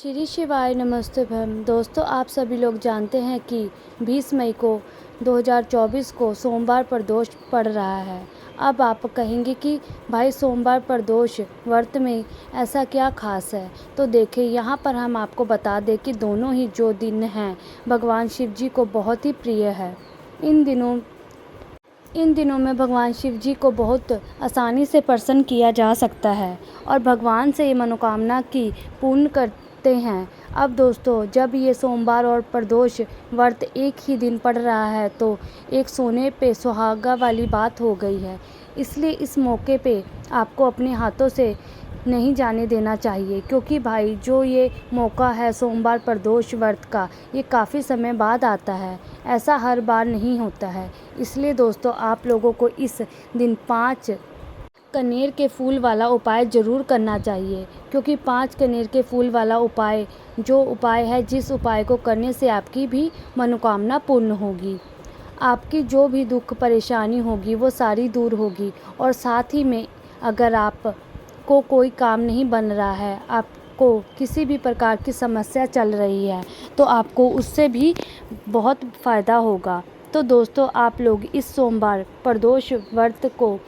श्री शिवाय नमस्तुभ्यं। दोस्तों, आप सभी लोग जानते हैं कि 20 मई को 2024 को सोमवार प्रदोष पड़ रहा है। अब आप कहेंगे कि भाई सोमवार प्रदोष व्रत में ऐसा क्या खास है। तो देखिए, यहाँ पर हम आपको बता दें कि दोनों ही जो दिन हैं भगवान शिव जी को बहुत ही प्रिय है। इन दिनों में भगवान शिव जी को बहुत आसानी से प्रसन्न किया जा सकता है और भगवान से ये मनोकामना की पूर्ण करते हैं। अब दोस्तों, जब ये सोमवार और प्रदोष व्रत एक ही दिन पड़ रहा है तो एक सोने पे सुहागा वाली बात हो गई है। इसलिए इस मौके पे आपको अपने हाथों से नहीं जाने देना चाहिए, क्योंकि भाई जो ये मौका है सोमवार प्रदोष व्रत का, ये काफ़ी समय बाद आता है। ऐसा हर बार नहीं होता है। इसलिए दोस्तों, आप लोगों को इस दिन 5 कनेर के फूल वाला उपाय ज़रूर करना चाहिए, क्योंकि 5 कनेर के फूल वाला उपाय जो उपाय है, जिस उपाय को करने से आपकी भी मनोकामना पूर्ण होगी। आपकी जो भी दुख परेशानी होगी वो सारी दूर होगी। और साथ ही में अगर आप को कोई काम नहीं बन रहा है, आपको किसी भी प्रकार की समस्या चल रही है, तो आपको उससे भी बहुत फ़ायदा होगा। तो दोस्तों, आप लोग इस सोमवार प्रदोष व्रत को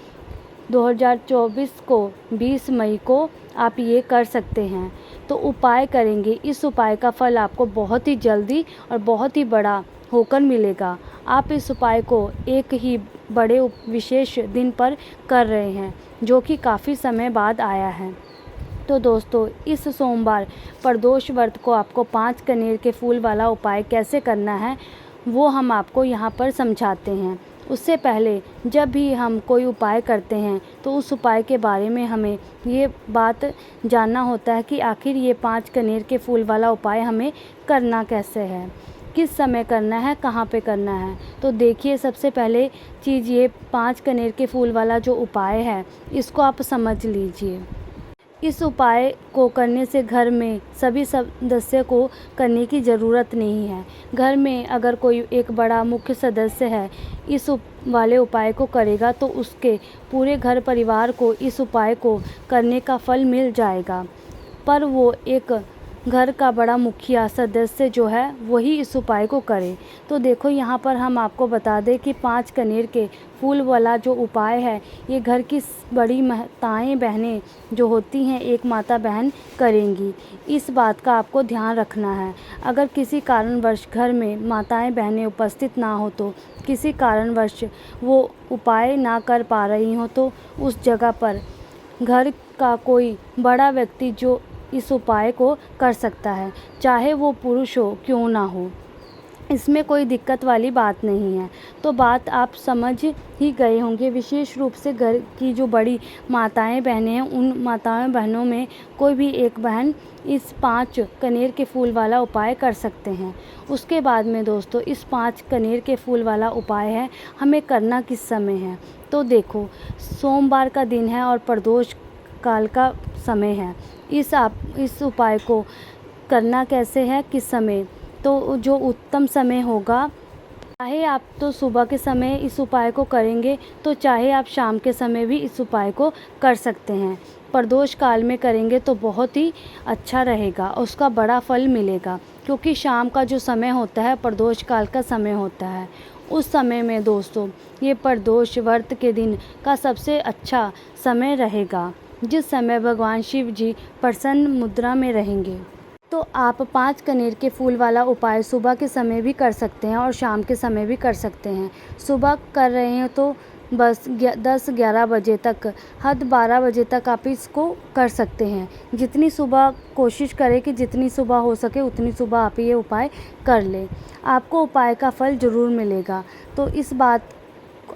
2024 को 20 मई को आप ये कर सकते हैं। तो उपाय करेंगे, इस उपाय का फल आपको बहुत ही जल्दी और बहुत ही बड़ा होकर मिलेगा। आप इस उपाय को एक ही बड़े विशेष दिन पर कर रहे हैं, जो कि काफ़ी समय बाद आया है। तो दोस्तों, इस सोमवार प्रदोष व्रत को आपको 5 कनेर के फूल वाला उपाय कैसे करना है, वो हम आपको यहाँ पर समझाते हैं। उससे पहले जब भी हम कोई उपाय करते हैं तो उस उपाय के बारे में हमें ये बात जानना होता है कि आखिर ये 5 कनेर के फूल वाला उपाय हमें करना कैसे है, किस समय करना है, कहाँ पे करना है। तो देखिए, सबसे पहले चीज़ ये 5 कनेर के फूल वाला जो उपाय है, इसको आप समझ लीजिए। इस उपाय को करने से घर में सभी सदस्य को करने की ज़रूरत नहीं है। घर में अगर कोई एक बड़ा मुख्य सदस्य है, इस वाले उपाय को करेगा तो उसके पूरे घर परिवार को इस उपाय को करने का फल मिल जाएगा। पर वो एक घर का बड़ा मुखिया सदस्य जो है वही इस उपाय को करे। तो देखो, यहाँ पर हम आपको बता दें कि 5 कनेर के फूल वाला जो उपाय है, ये घर की बड़ी माताएं बहनें जो होती हैं, एक माता बहन करेंगी। इस बात का आपको ध्यान रखना है। अगर किसी कारणवश घर में माताएं बहनें उपस्थित ना हो, तो किसी कारणवश वो उपाय ना कर पा रही हो, तो उस जगह पर घर का कोई बड़ा व्यक्ति जो इस उपाय को कर सकता है, चाहे वो पुरुष हो क्यों ना हो। इसमें कोई दिक्कत वाली बात नहीं है। तो बात आप समझ ही गए होंगे। विशेष रूप से घर की जो बड़ी माताएं बहनें हैं, उन माताएं बहनों में कोई भी एक बहन इस 5 कनेर के फूल वाला उपाय कर सकते हैं। उसके बाद में दोस्तों, इस 5 कनेर के फूल वाला उपाय है, हमें करना किस समय है। तो देखो, सोमवार का दिन है और प्रदोष काल का समय है। इस उपाय को करना कैसे है, किस समय, तो जो उत्तम समय होगा, चाहे आप तो सुबह के समय इस उपाय को करेंगे, तो चाहे आप शाम के समय भी इस उपाय को कर सकते हैं। प्रदोष काल में करेंगे तो बहुत ही अच्छा रहेगा, उसका बड़ा फल मिलेगा, क्योंकि शाम का जो समय होता है प्रदोष काल का समय होता है। उस समय में दोस्तों, ये प्रदोष व्रत के दिन का सबसे अच्छा समय रहेगा, जिस समय भगवान शिव जी प्रसन्न मुद्रा में रहेंगे। तो आप 5 कनेर के फूल वाला उपाय सुबह के समय भी कर सकते हैं और शाम के समय भी कर सकते हैं। सुबह कर रहे हैं तो बस 10-11 बजे तक, हद 12 बजे तक आप इसको कर सकते हैं। जितनी सुबह कोशिश करें कि जितनी सुबह हो सके उतनी सुबह आप ये उपाय कर लें, आपको उपाय का फल ज़रूर मिलेगा। तो इस बात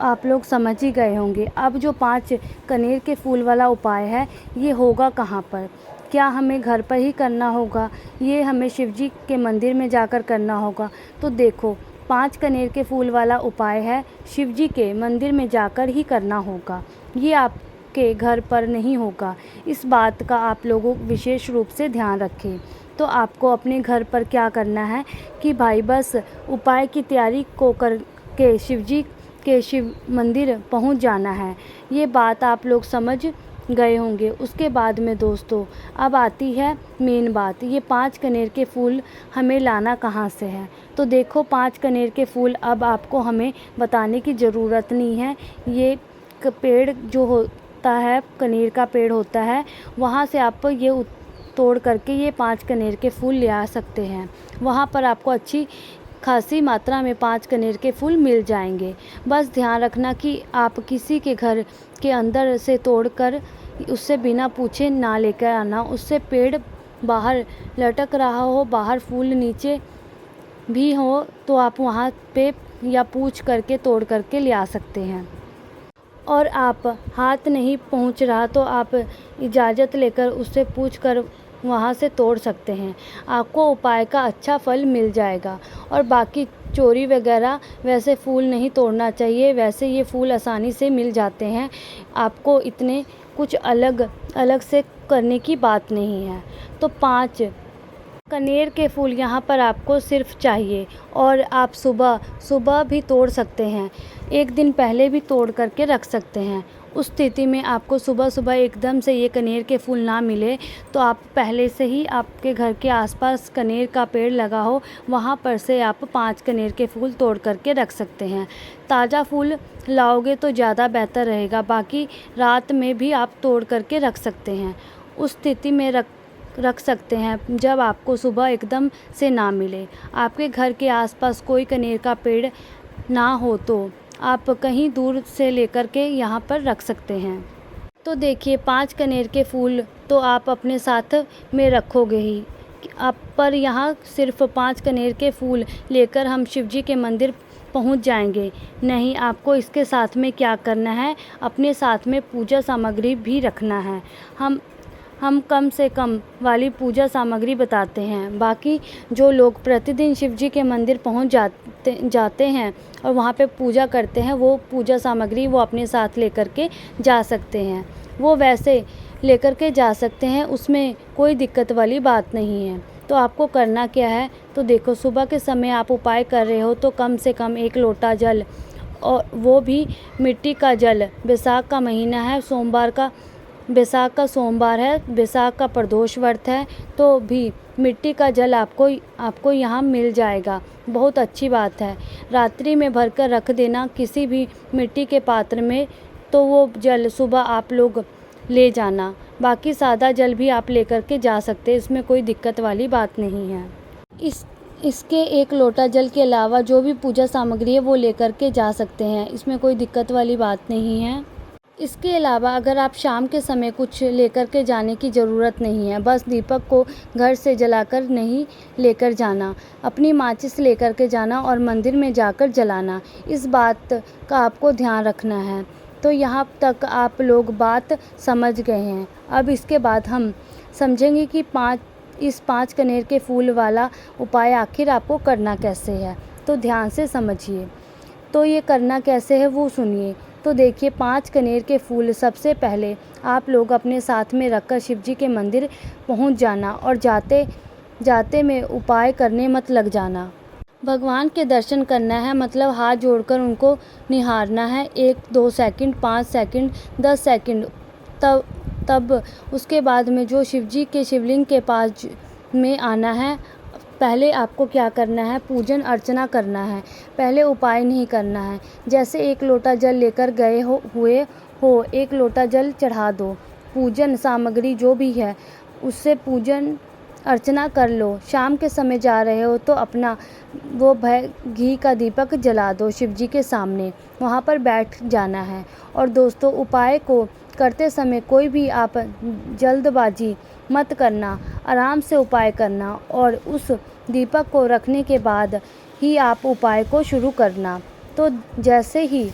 आप लोग समझ ही गए होंगे। अब जो 5 कनेर के फूल वाला उपाय है, ये होगा कहाँ पर, क्या हमें घर पर ही करना होगा, ये हमें शिवजी के मंदिर में जाकर करना होगा। तो देखो, 5 कनेर के फूल वाला उपाय है, शिवजी के मंदिर में जाकर ही करना होगा, ये आपके घर पर नहीं होगा। इस बात का आप लोगों विशेष रूप से ध्यान रखें। तो आपको अपने घर पर क्या करना है कि भाई बस उपाय की तैयारी को करके शिवजी के शिव मंदिर पहुंच जाना है। ये बात आप लोग समझ गए होंगे। उसके बाद में दोस्तों अब आती है मेन बात, ये 5 कनेर के फूल हमें लाना कहाँ से है। तो देखो 5 कनेर के फूल अब आपको हमें बताने की ज़रूरत नहीं है। ये पेड़ जो होता है, कनेर का पेड़ होता है, वहाँ से आप ये तोड़ करके ये 5 कनेर के फूल ले आ सकते हैं। वहाँ पर आपको अच्छी खासी मात्रा में 5 कनेर के फूल मिल जाएंगे। बस ध्यान रखना कि आप किसी के घर के अंदर से तोड़कर उससे बिना पूछे ना लेकर आना। उससे पेड़ बाहर लटक रहा हो, बाहर फूल नीचे भी हो, तो आप वहाँ पे या पूछ करके तोड़ करके ले आ सकते हैं। और आप हाथ नहीं पहुँच रहा तो आप इजाज़त लेकर उससे पूछ कर वहाँ से तोड़ सकते हैं। आपको उपाय का अच्छा फल मिल जाएगा। और बाकी चोरी वगैरह वैसे फूल नहीं तोड़ना चाहिए, वैसे ये फूल आसानी से मिल जाते हैं। आपको इतने कुछ अलग से करने की बात नहीं है। तो 5 कनेर के फूल यहाँ पर आपको सिर्फ चाहिए। और आप सुबह भी तोड़ सकते हैं, एक दिन पहले भी तोड़ करके रख सकते हैं। उस स्थिति में आपको सुबह एकदम से ये कनेर के फूल ना मिले तो आप पहले से ही आपके घर के आसपास कनेर का पेड़ लगा हो, वहाँ पर से आप 5 कनेर के फूल तोड़ करके रख सकते हैं। ताज़ा फूल लाओगे तो ज़्यादा बेहतर रहेगा, बाकी रात में भी आप तोड़ करके रख सकते हैं। उस स्थिति में रख सकते हैं जब आपको सुबह एकदम से ना मिले, आपके घर के आसपास कोई कनेर का पेड़ ना हो तो आप कहीं दूर से लेकर के यहाँ पर रख सकते हैं। तो देखिए 5 कनेर के फूल तो आप अपने साथ में रखोगे ही, आप पर यहाँ सिर्फ 5 कनेर के फूल लेकर हम शिवजी के मंदिर पहुँच जाएंगे नहीं। आपको इसके साथ में क्या करना है, अपने साथ में पूजा सामग्री भी रखना है। हम कम से कम वाली पूजा सामग्री बताते हैं। बाकी जो लोग प्रतिदिन शिवजी के मंदिर पहुंच जाते हैं और वहां पे पूजा करते हैं, वो पूजा सामग्री वो अपने साथ लेकर के जा सकते हैं। वो वैसे लेकर के जा सकते हैं, उसमें कोई दिक्कत वाली बात नहीं है। तो आपको करना क्या है, तो देखो सुबह के समय आप उपाय कर रहे हो तो कम से कम 1 लोटा जल, और वो भी मिट्टी का जल। बैसाख का महीना है, बैसाख का सोमवार है, बैसाख का प्रदोष व्रत है, तो भी मिट्टी का जल आपको यहाँ मिल जाएगा। बहुत अच्छी बात है। रात्रि में भरकर रख देना किसी भी मिट्टी के पात्र में, तो वो जल सुबह आप लोग ले जाना। बाकी सादा जल भी आप लेकर के जा सकते हैं, इसमें कोई दिक्कत वाली बात नहीं है। इसके 1 लोटा जल के अलावा जो भी पूजा सामग्री है वो लेकर के जा सकते हैं, इसमें कोई दिक्कत वाली बात नहीं है। इसके अलावा अगर आप शाम के समय कुछ लेकर के जाने की ज़रूरत नहीं है। बस दीपक को घर से जलाकर नहीं लेकर जाना, अपनी माचिस लेकर के जाना और मंदिर में जाकर जलाना। इस बात का आपको ध्यान रखना है। तो यहाँ तक आप लोग बात समझ गए हैं। अब इसके बाद हम समझेंगे कि इस 5 कनेर के फूल वाला उपाय आखिर आपको करना कैसे है। तो ध्यान से समझिए। तो ये करना कैसे है वो सुनिए। तो देखिए 5 कनेर के फूल सबसे पहले आप लोग अपने साथ में रखकर शिवजी के मंदिर पहुंच जाना, और जाते में उपाय करने मत लग जाना। भगवान के दर्शन करना है, मतलब हाथ जोड़कर उनको निहारना है 1-2 सेकंड, 5 सेकंड, 10 सेकंड। तब उसके बाद में जो शिवजी के शिवलिंग के पास में आना है। पहले आपको क्या करना है, पूजन अर्चना करना है, पहले उपाय नहीं करना है। जैसे 1 लोटा जल लेकर गए हुए हो 1 लोटा जल चढ़ा दो। पूजन सामग्री जो भी है उससे पूजन अर्चना कर लो। शाम के समय जा रहे हो तो अपना वो घी का दीपक जला दो शिवजी के सामने, वहाँ पर बैठ जाना है। और दोस्तों उपाय को करते समय कोई भी आप जल्दबाजी मत करना, आराम से उपाय करना, और उस दीपक को रखने के बाद ही आप उपाय को शुरू करना। तो जैसे ही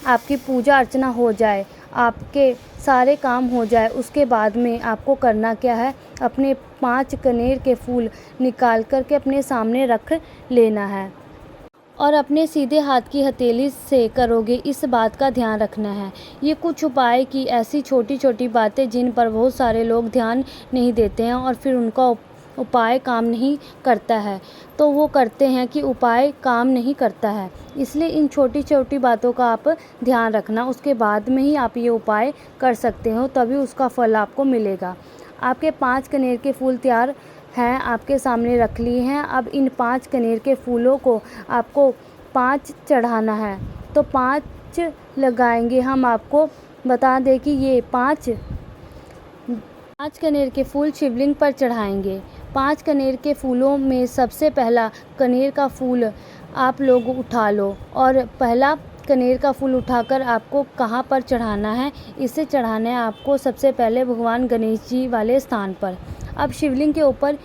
आपकी पूजा अर्चना हो जाए, आपके सारे काम हो जाए, उसके बाद में आपको करना क्या है, अपने 5 कनेर के फूल निकाल कर के अपने सामने रख लेना है, और अपने सीधे हाथ की हथेली से करोगे, इस बात का ध्यान रखना है। ये कुछ उपाय की ऐसी छोटी छोटी बातें जिन पर बहुत सारे लोग ध्यान नहीं देते हैं और फिर उपाय काम नहीं करता है, तो वो करते हैं कि उपाय काम नहीं करता है। इसलिए इन छोटी छोटी बातों का आप ध्यान रखना, उसके बाद में ही आप ये उपाय कर सकते हो, तभी उसका फल आपको मिलेगा। आपके 5 कनेर के फूल तैयार हैं, आपके सामने रख लिए हैं। अब इन 5 कनेर के फूलों को आपको 5 चढ़ाना है, तो 5 लगाएंगे हम। आपको बता दें कि ये 5 कनेर के फूल शिवलिंग पर चढ़ाएंगे। 5 कनेर के फूलों में सबसे पहला कनेर का फूल आप लोग उठा लो, और पहला कनेर का फूल उठाकर आपको कहाँ पर चढ़ाना है, इसे चढ़ाना है आपको सबसे पहले भगवान गणेश जी वाले स्थान पर। अब शिवलिंग के ऊपर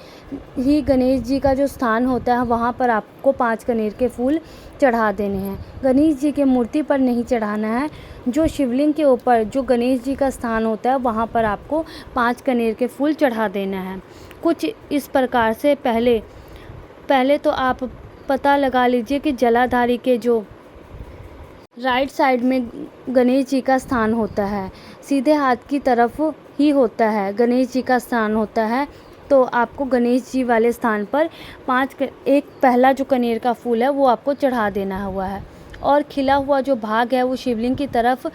ही गणेश जी का जो स्थान होता है, वहाँ पर आपको 5 कनेर के फूल चढ़ा देने हैं। गणेश जी के मूर्ति पर नहीं चढ़ाना है, जो शिवलिंग के ऊपर जो गणेश जी का स्थान होता है, वहाँ पर आपको 5 कनेर के फूल चढ़ा देना है। कुछ इस प्रकार से पहले तो आप पता लगा लीजिए कि जलाधारी के जो राइट साइड में गणेश जी का स्थान होता है, सीधे हाथ की तरफ ही होता है, गणेश जी का स्थान होता है। तो आपको गणेश जी वाले स्थान पर एक पहला जो कनेर का फूल है वो आपको चढ़ा देना हुआ है, और खिला हुआ जो भाग है वो शिवलिंग की तरफ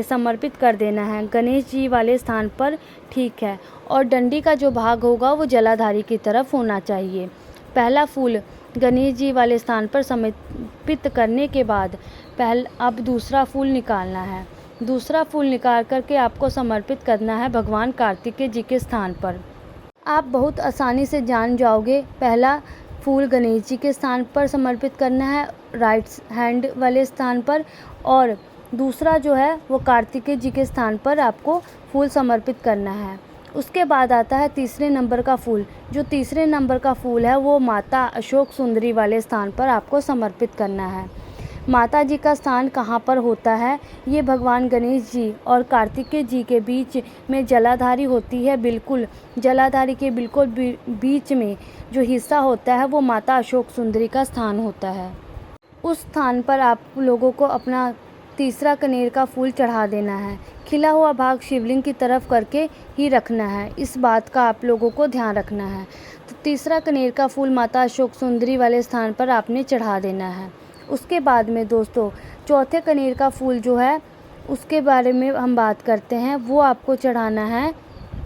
समर्पित कर देना है गणेश जी वाले स्थान पर, ठीक है। और डंडी का जो भाग होगा वो जलाधारी की तरफ होना चाहिए। पहला फूल गणेश जी वाले स्थान पर समर्पित करने के बाद अब दूसरा फूल निकालना है। दूसरा फूल निकाल करके आपको समर्पित करना है भगवान कार्तिकेय जी के स्थान पर। आप बहुत आसानी से जान जाओगे। पहला फूल गणेश जी के स्थान पर समर्पित करना है, राइट हैंड वाले स्थान पर, और दूसरा जो है वो कार्तिकेय जी के स्थान पर आपको फूल समर्पित करना है। उसके बाद आता है तीसरे नंबर का फूल। जो तीसरे नंबर का फूल है वो माता अशोक सुंदरी वाले स्थान पर आपको समर्पित करना है। माता जी का स्थान कहाँ पर होता है, ये भगवान गणेश जी और कार्तिकेय जी के बीच में जलाधारी होती है। बिल्कुल जलाधारी के बिल्कुल बीच में जो हिस्सा होता है वो माता अशोक सुंदरी का स्थान होता है। उस स्थान पर आप लोगों को अपना तीसरा कनेर का फूल चढ़ा देना है। खिला हुआ भाग शिवलिंग की तरफ करके ही रखना है, इस बात का आप लोगों को ध्यान रखना है। तो तीसरा कनेर का फूल माता अशोक सुंदरी वाले स्थान पर आपने चढ़ा देना है। उसके बाद में दोस्तों चौथे कनेर का फूल जो है उसके बारे में हम बात करते हैं। वो आपको चढ़ाना है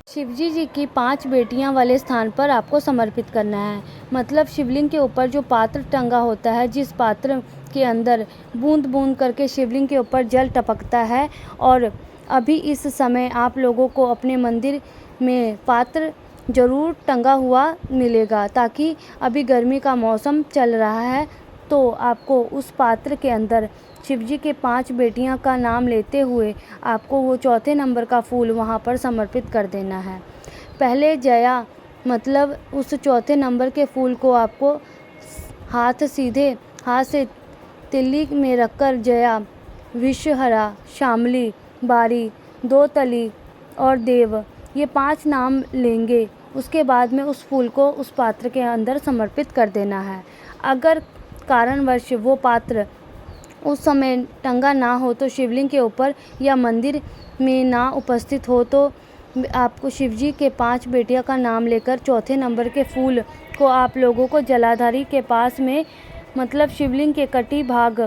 शिवजी जी की 5 बेटियां वाले स्थान पर आपको समर्पित करना है। मतलब शिवलिंग के ऊपर जो पात्र टंगा होता है, जिस पात्र के अंदर बूंद बूंद करके शिवलिंग के ऊपर जल टपकता है, और अभी इस समय आप लोगों को अपने मंदिर में पात्र ज़रूर टंगा हुआ मिलेगा, ताकि अभी गर्मी का मौसम चल रहा है, तो आपको उस पात्र के अंदर शिवजी के 5 बेटियां का नाम लेते हुए आपको वो चौथे नंबर का फूल वहां पर समर्पित कर देना है। पहले जया मतलब उस चौथे नंबर के फूल को आपको सीधे हाथ से तिल्ली में रखकर जया, विश्वहरा, शामली, बारी, दो तली और देव, ये 5 नाम लेंगे। उसके बाद में उस फूल को उस पात्र के अंदर समर्पित कर देना है। अगर कारणवश वो पात्र उस समय टंगा ना हो, तो शिवलिंग के ऊपर या मंदिर में ना उपस्थित हो, तो आपको शिवजी के 5 बेटियों का नाम लेकर चौथे नंबर के फूल को आप लोगों को जलाधारी के पास में, मतलब शिवलिंग के कटी भाग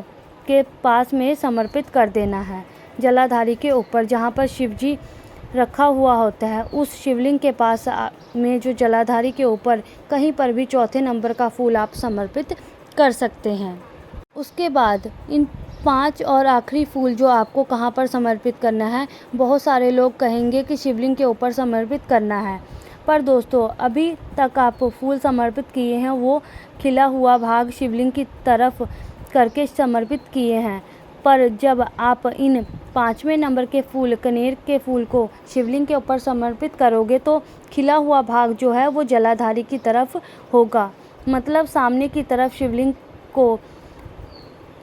के पास में समर्पित कर देना है। जलाधारी के ऊपर जहाँ पर शिवजी रखा हुआ होता है, उस शिवलिंग के पास में जो जलाधारी के ऊपर कहीं पर भी चौथे नंबर का फूल आप समर्पित कर सकते हैं। उसके बाद इन 5 और आखिरी फूल जो आपको कहाँ पर समर्पित करना है, बहुत सारे लोग कहेंगे कि शिवलिंग के ऊपर समर्पित करना है, पर दोस्तों अभी तक आप फूल समर्पित किए हैं वो खिला हुआ भाग शिवलिंग की तरफ करके समर्पित किए हैं। पर जब आप इन 5वें नंबर के फूल कनेर के फूल को शिवलिंग के ऊपर समर्पित करोगे, तो खिला हुआ भाग जो है वो जलाधारी की तरफ होगा। मतलब सामने की तरफ शिवलिंग को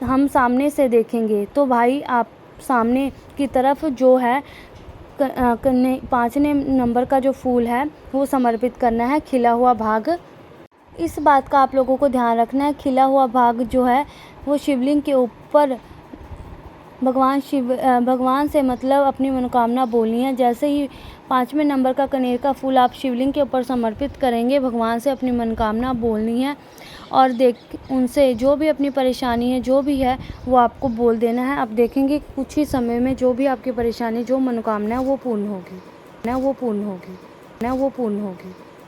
हम सामने से देखेंगे, तो भाई आप सामने की तरफ जो है 5वें नंबर का जो फूल है वो समर्पित करना है, खिला हुआ भाग। इस बात का आप लोगों को ध्यान रखना है, खिला हुआ भाग जो है वो शिवलिंग के ऊपर भगवान से मतलब अपनी मनोकामना बोलनी है। जैसे ही 5वें नंबर का कनेर का फूल आप शिवलिंग के ऊपर समर्पित करेंगे। भगवान से अपनी मनोकामना बोलनी है और उनसे जो भी अपनी परेशानी है, जो भी है, वो आपको बोल देना है। आप देखेंगे कुछ ही समय में जो भी आपकी परेशानी, जो मनोकामना है वो पूर्ण होगी।